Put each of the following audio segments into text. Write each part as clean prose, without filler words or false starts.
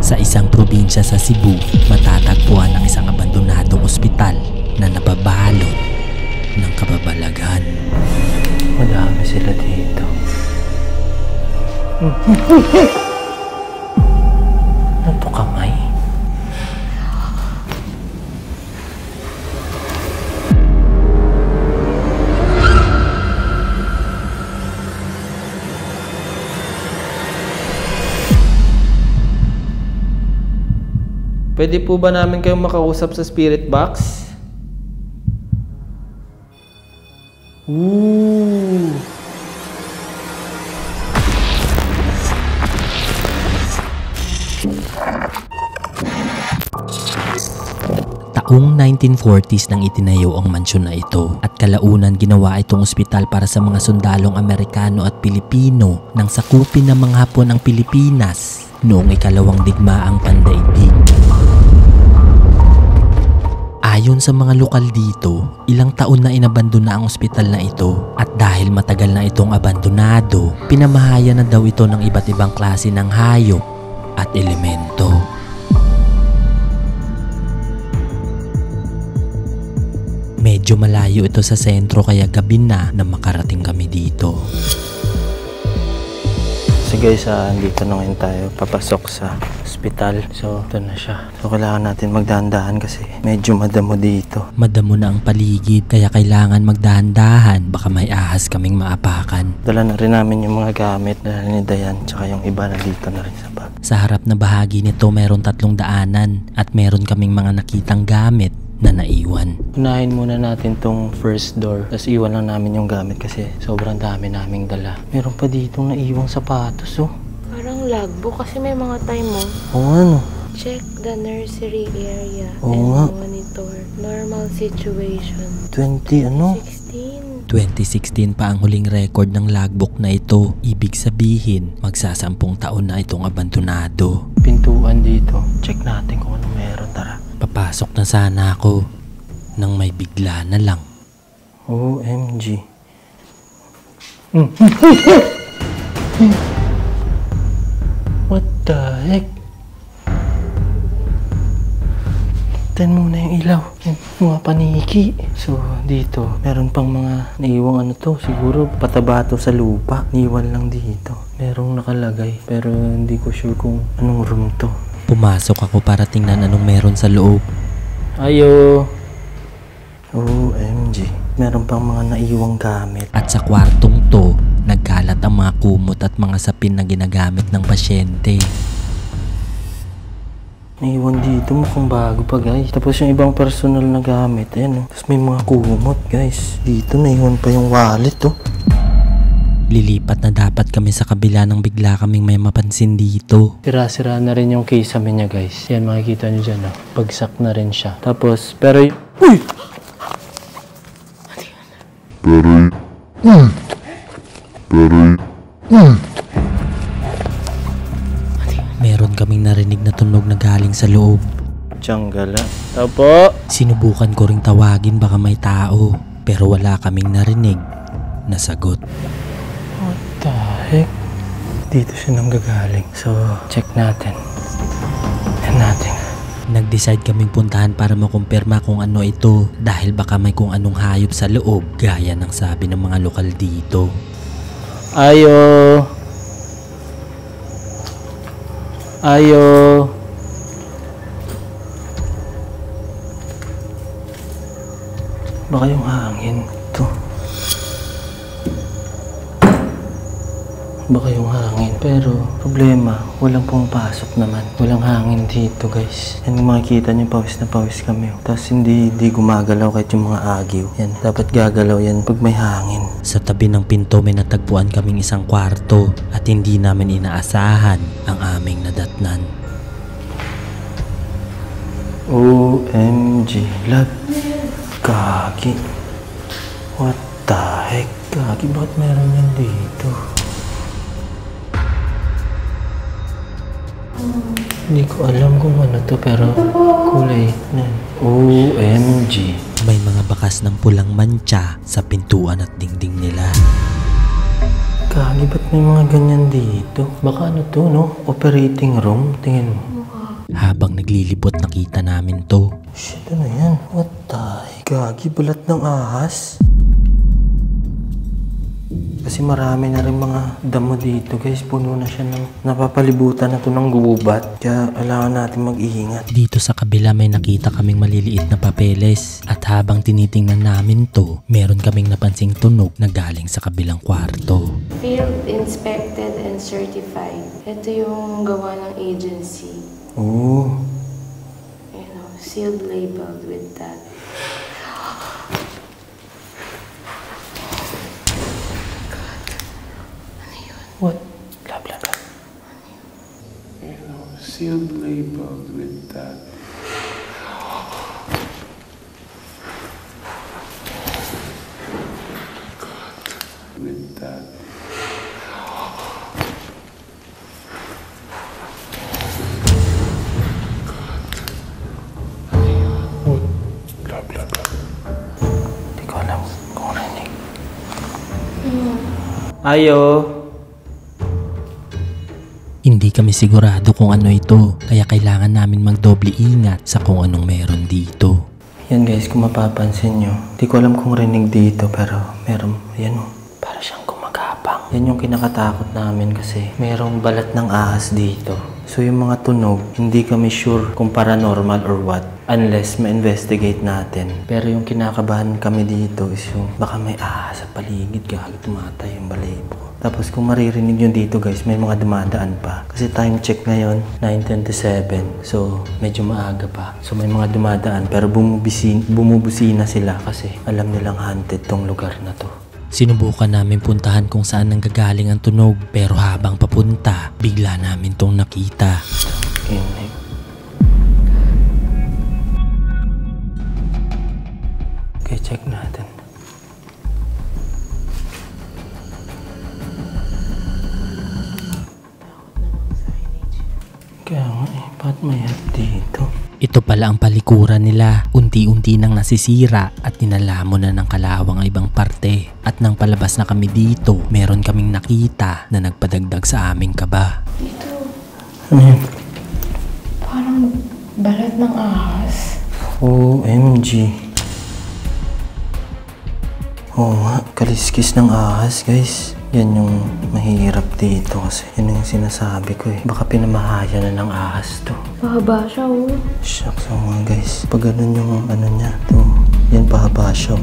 Sa isang probinsya sa Cebu, matatagpuan ang isang abandonadong ospital na nababalot ng kababalaghan. Madami sila dito. Ano to, kamay? Pwede po ba namin kayong makausap sa spirit box? Ooh. Taong 1940s nang itinayo ang mansyon na ito at kalaunan ginawa itong ospital para sa mga sundalong Amerikano at Pilipino nang sakupin ng mga Hapon ang Pilipinas noong ikalawang digmaang pandaigdig. Ayon sa mga lokal dito, ilang taon na inabandona ang ospital na ito at dahil matagal na itong abandonado, pinamahaya na daw ito ng iba't ibang klase ng hayop at elemento. Medyo malayo ito sa sentro kaya gabi na makarating kami dito. So guys, dito na ngayon tayo papasok sa ospital. So ito na siya. So kailangan natin magdahan-dahan kasi medyo madamo dito. Madamo na ang paligid kaya kailangan magdahan-dahan, baka may ahas kaming maapakan. Dala na rin namin yung mga gamit na ni Dayan tsaka yung iba na dito na rin sa bag. Sa harap na bahagi nito meron 3 daanan at meron kaming mga nakitang gamit na naiwan. Unahin muna natin tong first door, tapos iwan lang namin yung gamit kasi sobrang dami naming dala. Meron pa ditong naiwang sapatos, oh. Parang logbook kasi may mga time mo. Oo, ano? Check the nursery area Oo nga. and monitor normal situation. 16 2016 pa ang huling record ng logbook na ito. Ibig sabihin, magsasampung taon na itong abandonado. Pintuan dito. Check natin kung ano meron, tara. Papasok na sana ako nang may bigla na lang. OMG. What the heck? Tignan muna yung ilaw. Yung mga paniki. So, dito, meron pang mga naiwang ano to. Siguro pataba to sa lupa. Niwan lang dito. Merong nakalagay. Pero hindi ko sure kung anong room to. Pumasok ako para tingnan anong meron sa loob. Ayo! OMG. Meron pang mga naiwang gamit. At sa kwartong to, nagkalat ang mga kumot at mga sapin na ginagamit ng pasyente. Naiwan dito, mukhang bago pa guys. Tapos yung ibang personal na gamit, ayan oh. Tapos may mga kumot guys. Dito naiwan pa yung wallet oh. Lilipat na dapat kami sa kabila nang bigla kaming may mapansin dito. Sira-sira na rin yung kisame niya guys. Yan, makikita nyo dyan oh. Bagsak na rin siya. Tapos, pero uy! Meron kaming narinig na tunog na galing sa loob. Tiyangala. Tapo! Sinubukan ko ring tawagin baka may tao, pero wala kaming narinig na sagot. What the heck? Dito siya nanggagaling. So, check natin. Yan natin. Nag-decide kaming puntahan para makumpirma kung ano ito dahil baka may kung anong hayop sa loob gaya ng sabi ng mga lokal dito. Ayo! Ayo! Baka yung hangin. Ito. Baka yung hangin. Pero, problema, walang pumapasok naman. Walang hangin dito, guys. Yan, makikita nyo, pawis na pawis kami. Tapos, hindi gumagalaw kahit yung mga agiw. Yan, dapat gagalaw yan pag may hangin. Sa tabi ng pinto may natagpuan kaming isang kwarto at hindi namin inaasahan ang aming nadatnan. OMG, lag. Gagi. What the heck? Gagi, bakit meron yan dito? Hindi ko alam kung ano to pero kulay na. OMG. May mga bakas ng pulang mantsa sa pintuan at dingding nila. Gagi, ba't may mga ganyan dito? Baka ano to, no? Operating room? Tingin mo. Mukha Habang naglilibot nakita namin to. Shit, ano yan? What the heck? Gagi, balat ng ahas. Kasi marami na rin mga damo dito guys. Puno na siya ng napapalibutan na to ng gubat. Kaya kailangan natin mag-iingat. Dito sa kabila may nakita kaming maliliit na papeles. At habang tinitingnan namin to, meron kaming napansing tunog na galing sa kabilang kwarto. Field inspected and certified. Ito yung gawa ng agency. Oo. Sealed labeled with that. What? Blah, blah, blah. Sealed labeled with that. With that. Blah, blah, blah. Hindi ko alam kung rinig. Ayo. Hindi kami sigurado kung ano ito, kaya kailangan namin magdoble ingat sa kung anong meron dito. Yan guys, kung mapapansin nyo, di ko alam kung rinig dito pero meron, yan o, para siyang gumagapang. Yan yung kinakatakot namin kasi merong balat ng ahas dito. So yung mga tunog, hindi kami sure kung paranormal or what unless ma-investigate natin. Pero yung kinakabahan kami dito is yung baka may ahas sa paligid, gagi tumatay yung balahibo ko. Tapos kung maririnig yun dito guys, may mga dumadaan pa. Kasi time check ngayon, 9:27. So medyo maaga pa. So may mga dumadaan pero bumubusina sila kasi alam nilang haunted tong lugar na to. Sinubukan namin puntahan kung saan nanggagaling ang tunog, pero habang papunta, bigla namin tong nakita. Kinig. Okay, check natin. Kaya nga eh, ba't may hat dito? Ito pala ang palikuran nila. Unti-unti nang nasisira at nilalamon na ng kalawang ang ibang parte. At nang palabas na kami dito, meron kaming nakita na nagpadagdag sa aming kaba. Ito, Ano yun? parang balat ng ahas. OMG. Oo nga, kaliskis ng ahas guys. Yan yung mahirap dito kasi yun yung sinasabi ko eh. Baka pinamahaya na ng ahas to. Pahaba siya, oh. Shucks, mga guys. Pag ganun yung ano niya, to, yan pahaba siya.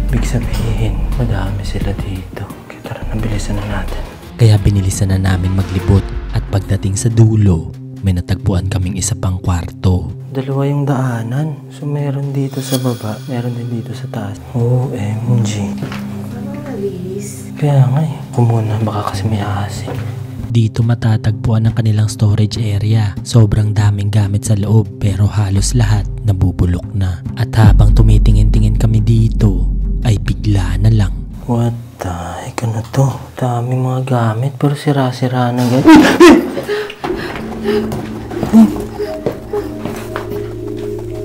Big sabihin, madami sila dito. Kaya tara, nabilisan na natin. Kaya binilisan na namin maglibot at pagdating sa dulo, may natagpuan kaming isa pang kwarto. Dalawa yung daanan. So meron dito sa baba, meron din dito sa taas. OMG. Anong nabihis? Kaya nga eh. Kumuna, baka kasi may ahas eh. Dito matatagpuan ang kanilang storage area. Sobrang daming gamit sa loob pero halos lahat nabubulok na. At habang tumitingin-tingin kami dito, ay bigla na lang. What the heck? Ano to? Daming mga gamit pero sira-sira na guys.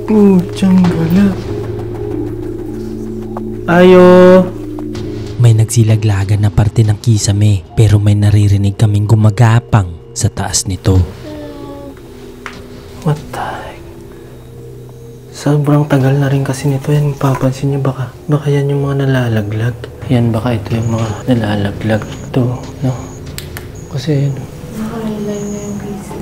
Puchang gala. Ayo. May nagsilaglagan na parte ng kisame pero may naririnig kaming gumagapang sa taas nito. What the heck? Sobrang tagal na rin kasi nito yan. Papansin nyo baka yan yung mga nalalaglag. Yan baka ito yung mga nalalaglag. Ito, no? Kasi yun. Nakalaylay na yung piso.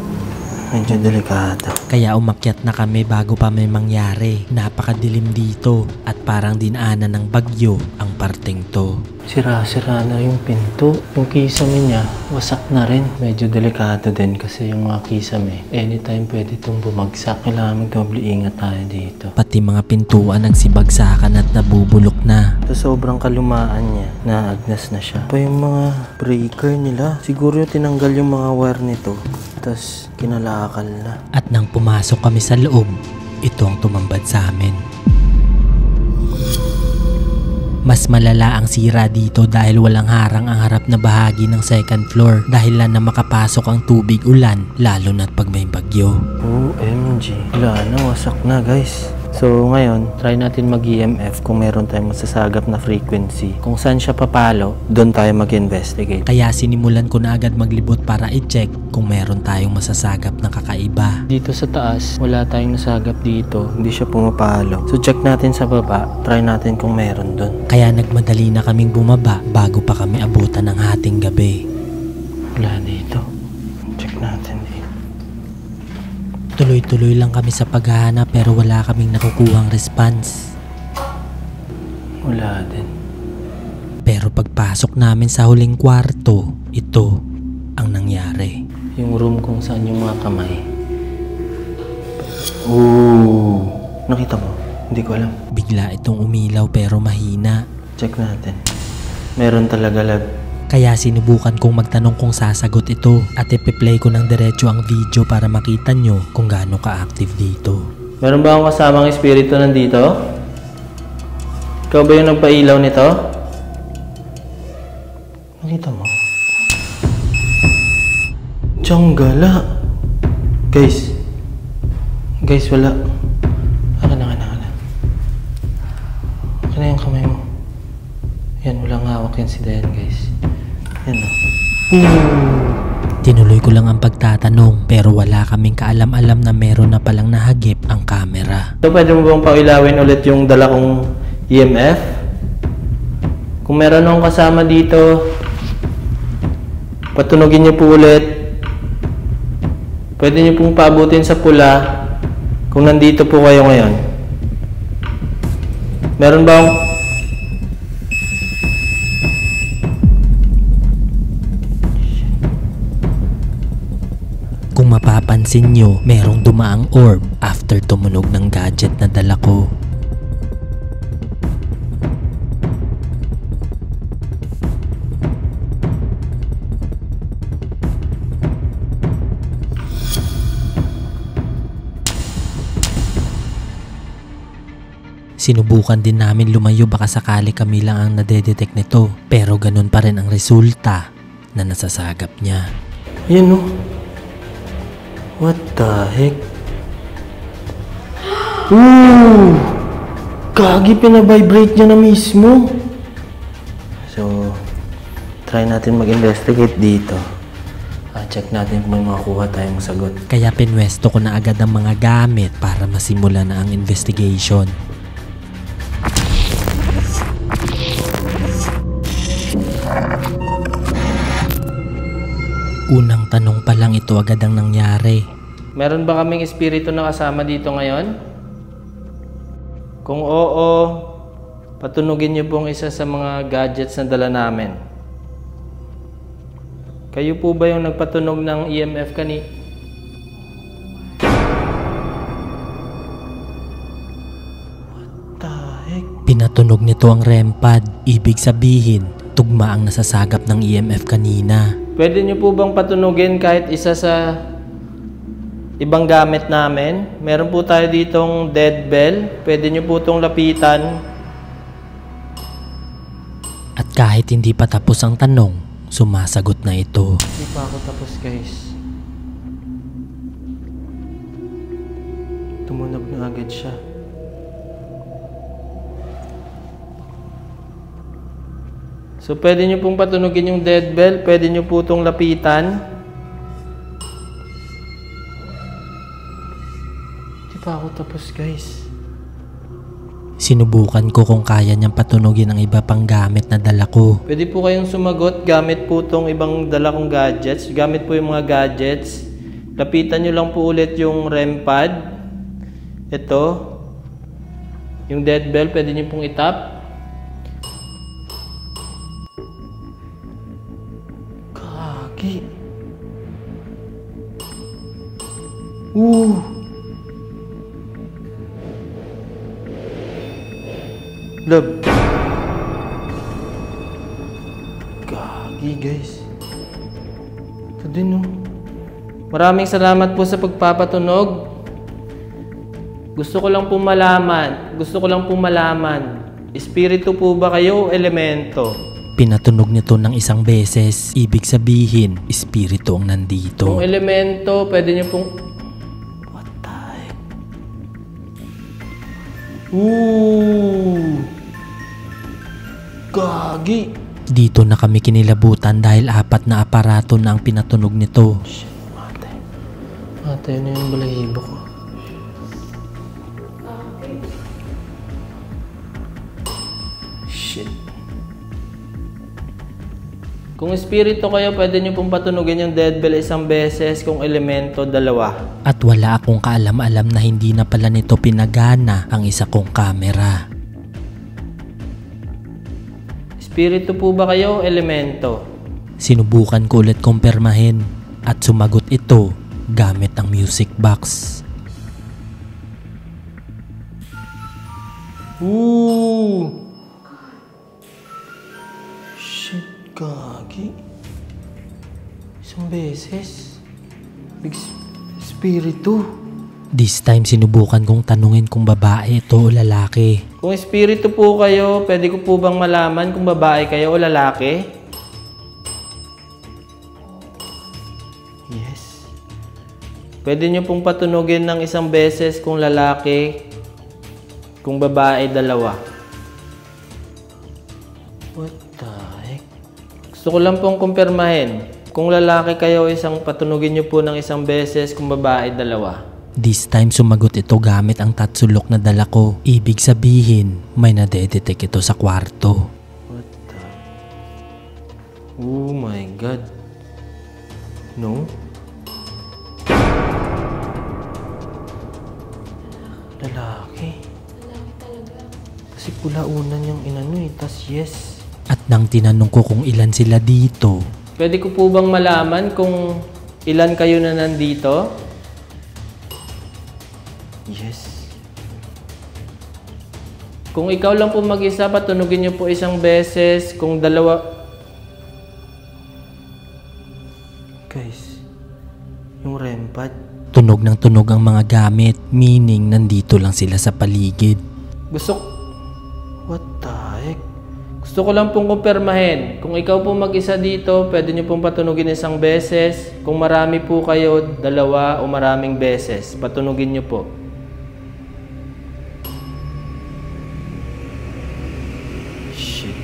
Medyo delikado. Kaya umakyat na kami bago pa may mangyari. Napakadilim dito at parang dinaanan ng bagyo ang parteng to. Sira-sira na yung pinto. Yung kisame niya, wasak na rin. Medyo delikado din kasi yung mga kisame, anytime pwede itong bumagsak. Kailangan magdoble ingat tayo dito. Pati mga pintuan nagsibagsakan at nabubulok na. Sa sobrang kalumaan niya, naagnas na siya. Pa yung mga breaker nila, siguro yung tinanggal yung mga wire nito. Tapos kinalakal na. At nang pumasok kami sa loob, ito ang tumambad sa amin. Mas malala ang sira dito dahil walang harang ang harap na bahagi ng second floor dahil lang na makapasok ang tubig ulan lalo na't pag may bagyo. OMG. Wala na, wasak na guys. So ngayon, try natin mag-EMF kung meron tayong masasagap na frequency. Kung saan siya papalo, doon tayo mag-investigate. Kaya sinimulan ko na agad maglibot para i-check kung meron tayong masasagap na kakaiba. Dito sa taas, wala tayong nasagap dito. Hindi siya pumapalo. So check natin sa baba, try natin kung meron doon. Kaya nagmadali na kaming bumaba bago pa kami abutan ng hating gabi. Wala dito. Check natin dito. Tuloy-tuloy lang kami sa paghahanap pero wala kaming nakukuhang response. Wala din. Pero pagpasok namin sa huling kwarto, ito ang nangyari. Yung room kung saan yung mga kamay. Ooh! Nakita mo? Hindi ko alam. Bigla itong umilaw pero mahina. Check natin. Meron talaga lab. Kaya sinubukan kong magtanong kung sasagot ito at ipi-play ko ng diretso ang video para makita nyo kung gaano ka-active dito. Meron ba akong kasamang espiritu nandito? Ikaw ba yung nagpailaw nito? Nakita mo? Tiyonggala. Guys. Guys, wala. Akin na. Akin na yung kamay mo. Yan, walang hawak yan si Dayan, guys. Yan o. Tinuloy ko lang ang pagtatanong pero wala kaming kaalam-alam na meron na palang nahagip ang camera. So, pwede mo bang pailawin ulit yung dala kong EMF? Kung meron akong kasama dito, patunogin niyo po ulit. Pwede niyo pong paabutin sa pula kung nandito po kayo ngayon. Meron ba akong... Kung mapapansin nyo, merong dumaang orb after tumunog ng gadget na dala ko. Sinubukan din namin lumayo baka sakali kami lang ang nadedetect nito pero ganun pa rin ang resulta na nasasagap niya. Yan o. What the heck? Ooh! Gagi, pinabibrate niya na mismo. So, try natin mag-investigate dito. Check natin kung may makukuha tayong sagot. Kaya pinwesto ko na agad ang mga gamit para masimula na ang investigation. Unang tanong pa lang ito agad ang nangyari. Meron ba kaming espiritu na kasama dito ngayon? Kung oo, patunugin niyo pong isa sa mga gadgets na dala namin. Kayo po ba yung nagpatunog ng EMF What the heck? Pinatunog nito ang REM pad. Ibig sabihin, tugma ang nasasagap ng EMF kanina. Pwede niyo po bang patunugin kahit isa sa ibang gamit namin? Meron po tayo ditong dead bell. Pwede niyo po itong lapitan. At kahit hindi pa tapos ang tanong, sumasagot na ito. Hindi pa ako tapos, guys. Tumunog na agad siya. So pwede niyo pong patunugin yung dead bell. Pwede niyo po itong lapitan. Hindi pa ako tapos, guys. Sinubukan ko kung kaya niyang patunugin ang iba pang gamit na dala ko. Pwede po kayong sumagot gamit po itong ibang dala kong gadgets. Gamit po yung mga gadgets. Lapitan niyo lang po ulit yung REM pad. Ito. Yung dead bell, pwede niyo pong itap. Kaki. Love. Gagi, guys. Ito din, oh. Maraming salamat po sa pagpapatunog. Gusto ko lang po malaman. Espiritu po ba kayo o elemento? Pinatunog nito ng isang beses. Ibig sabihin, espiritu ang nandito. Kung elemento, pwede niyo pong... What the heck? Gagi! Dito na kami kinilabutan dahil 4 na aparato na ang pinatunog nito. Shit, matay. Matay na yung balahibo ko. Shit. Kung espiritu kayo, pwede nyo pong patunugin yung dead bell 1 beses, kung elemento 2. At wala akong kaalam-alam na hindi na pala nito pinagana ang isa kong kamera. Espiritu po ba kayo o elemento? Sinubukan ko ulit kumpirmahin at sumagot ito gamit ang music box. Shit, gagi. 1 beses. Big spiritu. This time sinubukan kong tanungin kung babae ito o lalaki. Kung espiritu po kayo, pwede ko po bang malaman kung babae kayo o lalaki? Yes. Pwede nyo pong patunugin ng 1 beses kung lalaki, kung babae 2. What the heck? Gusto ko lang pong kumpirmahin. Kung lalaki kayo, patunugin nyo po ng 1 beses, kung babae 2. This time sumagot ito gamit ang tatsulok na dala ko. Ibig sabihin, may nadedetect ito sa kwarto. What the... Oh my God. No? Lalaki. Kasi pulaunan yung inano eh. Tas yes. At nang tinanong ko kung ilan sila dito, Pwede ko po bang malaman kung ilan kayo na nandito? Yes. Kung ikaw lang po mag-isa, patunugin niyo po 1 beses. Kung 2... Guys. Yung REM pad. tunog ng tunog ang mga gamit, meaning nandito lang sila sa paligid. What the heck? Gusto ko lang pong kumpirmahin. Kung ikaw po mag-isa dito, pwede niyo pong patunugin 1 beses. Kung marami po kayo, 2 o maraming beses, patunugin niyo po. Shit.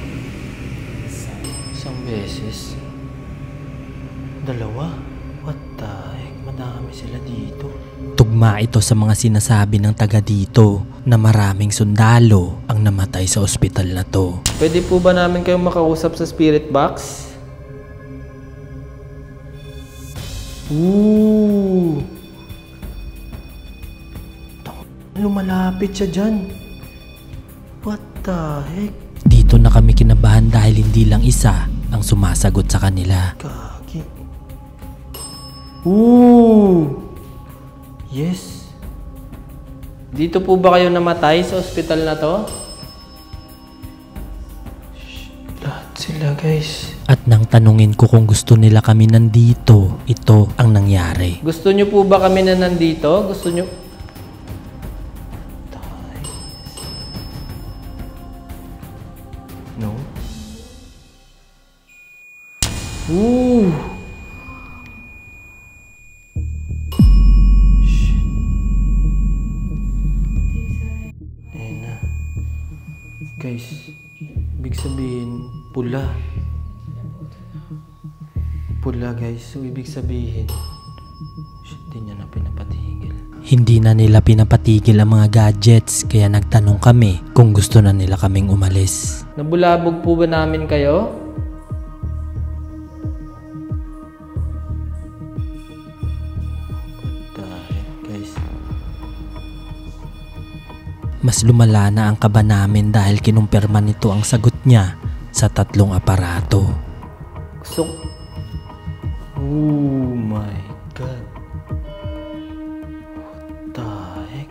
1 beses. 2? What the heck? Madami sila dito. Tugma ito sa mga sinasabi ng taga dito na maraming sundalo ang namatay sa ospital na to. Pwede po ba namin kayong makausap sa spirit box? Ooh! Lumalapit siya dyan. What the heck? Dito na kami kinabahan dahil hindi lang isa ang sumasagot sa kanila. Kaki. Ooh! Yes. Dito po ba kayo namatay sa ospital na to? Lahat sila, guys. At nang tanungin ko kung gusto nila kami nandito, ito ang nangyari. Gusto nyo po ba kami na nandito? Gusto nyo... No? Ooh! Shit. Ayan na. Guys, ibig sabihin, pula. Pula, guys. So, ibig sabihin, shit, di niya na pinapatigil. Hindi na nila pinapatigil ang mga gadgets kaya nagtanong kami kung gusto na nila kaming umalis. Nabulabog po ba namin kayo? Guys. Mas lumala na ang kaba namin dahil kinumpirma nito ang sagot niya sa 3 aparato. Gusto... Oh my God. What the heck?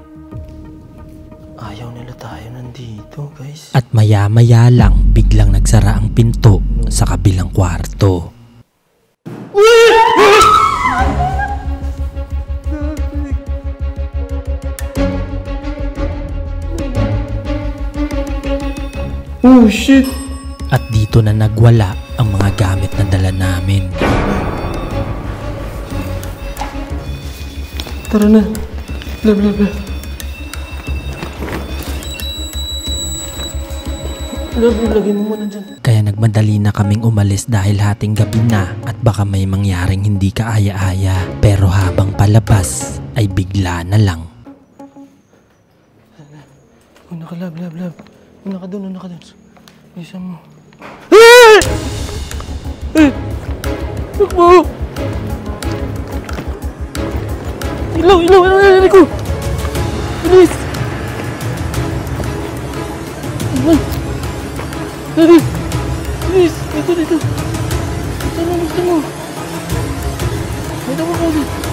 Ayaw nila tayo nandito, guys. At maya-maya lang biglang nagsara ang pinto sa kabilang kwarto. Oh shit! At dito na nagwala ang mga gamit na dala namin. Tara na. Blah, blah, blah. Love, ilagay mo muna dyan. Kaya nagmadali na kaming umalis dahil hating gabi na at baka may mangyaring hindi kaaya-aya. Pero habang palabas ay bigla na lang. Una ka, love. Una ka doon. Isa mo. Takbo! Ilaw! Ano ko? Bilis! Bilis! Dito! Gusto mo! Dito mo!